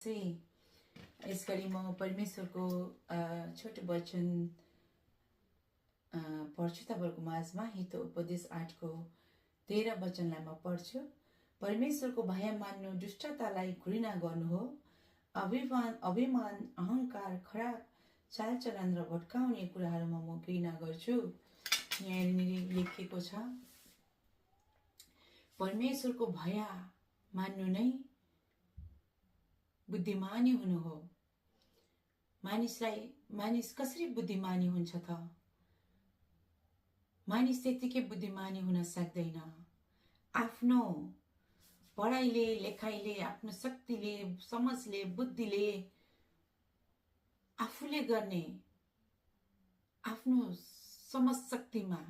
यस गरी म परमेश्वरको छोटो वचन पढ्छु तपाईँहरूको माझमा। हितो उपदेश 8को 13 वचनलाई म पढ्छु। परमेश्वरको भय मान्नु दुष्टतालाई घृणा गर्नु हो। अभिमान अहंकार खराब चालचलन र भट्काउने कुराहरूमा म घृणा गर्छु। यहाँनिर लेखिएको छ, परमेश्वरको भय मान्नु नै बुद्धिमानी हुनु हो। मानिस कसरी बुद्धिमानी हुन्छ त? मानिस त्यतिकै बुद्धिमानी हुन सक्दैन। आफ्नो पढाइले लेखाइले आफ्नो शक्तिले समझले बुद्धिले आफूले गर्ने आफ्नो समझ शक्तिमा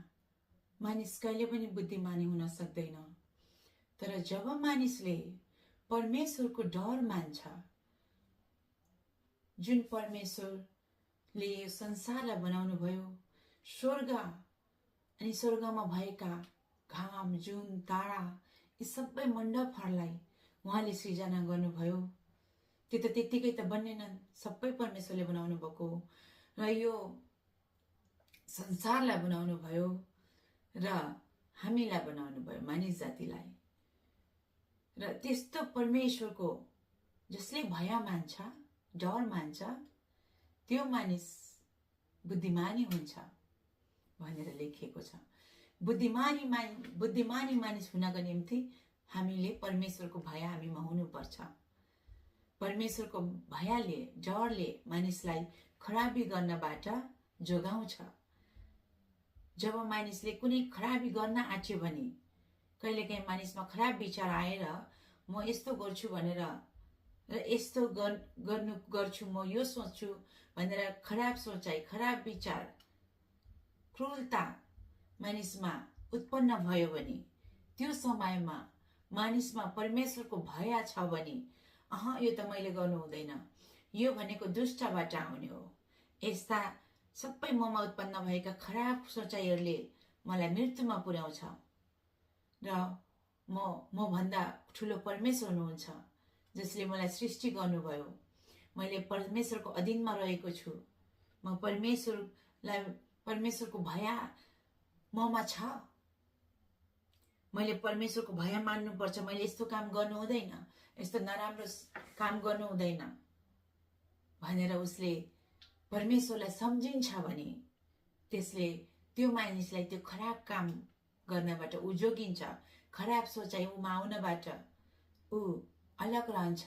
मानिस कहिले पनि बुद्धिमानी हुन सक्दैन। तर जब मानिसले परमेश्वरको डर मान्छ, जुन परमेश्वरले यो संसारलाई बनाउनु भयो, स्वर्ग अनि स्वर्गमा भएका घाम जुन तारा यी सबै मण्डपहरूलाई उहाँले सृजना गर्नुभयो। त्यो त त्यत्तिकै त बन्नेनन्, सबै परमेश्वरले बनाउनु भएको र यो संसारलाई बनाउनु भयो र हामीलाई बनाउनु भयो, मानिस जातिलाई। र त्यस्तो परमेश्वरको जसले भय मान्छ, डर मान्छ, त्यो मानिस बुद्धिमानी हुन्छ भनेर लेखिएको छ। बुद्धिमानी मानिस हुनको निम्ति हामीले परमेश्वरको भय हामीमा हुनुपर्छ। परमेश्वरको भयले डरले मानिसलाई खराबी गर्नबाट जोगाउँछ। जब मानिसले कुनै खराबी गर्न आँट्यो भने, कहिलेकाहीँ मानिसमा खराब विचार आएर म यस्तो गर्छु भनेर र यस्तो गर्छु, म यो सोच्छु भनेर खराब सोचाइ, खराब विचार, क्रूरता मानिसमा उत्पन्न भयो भने, त्यो समयमा मानिसमा परमेश्वरको भय छ भने, यो त मैले गर्नु हुँदैन, यो भनेको दुष्टबाट आउने हो, यस्ता सबै ममा उत्पन्न भएका खराब सोचाइहरूले मलाई मृत्युमा पुर्याउँछ र म भन्दा ठुलो परमेश्वर हुनुहुन्छ जसले मलाई सृष्टि गर्नुभयो। मैले परमेश्वरको अधीनमा रहेको छु। म परमेश्वरको भय ममा छ। मैले परमेश्वरको भय मान्नुपर्छ। मैले यस्तो काम गर्नु हुँदैन, यस्तो नराम्रो काम गर्नु हुँदैन भनेर उसले परमेश्वरलाई सम्झिन्छ भने, त्यसले त्यो मानिसलाई त्यो खराब काम गर्नबाट उ जोगिन्छ। खराब सोचाइ उमा आउनबाट ऊ अलग रहन्छ।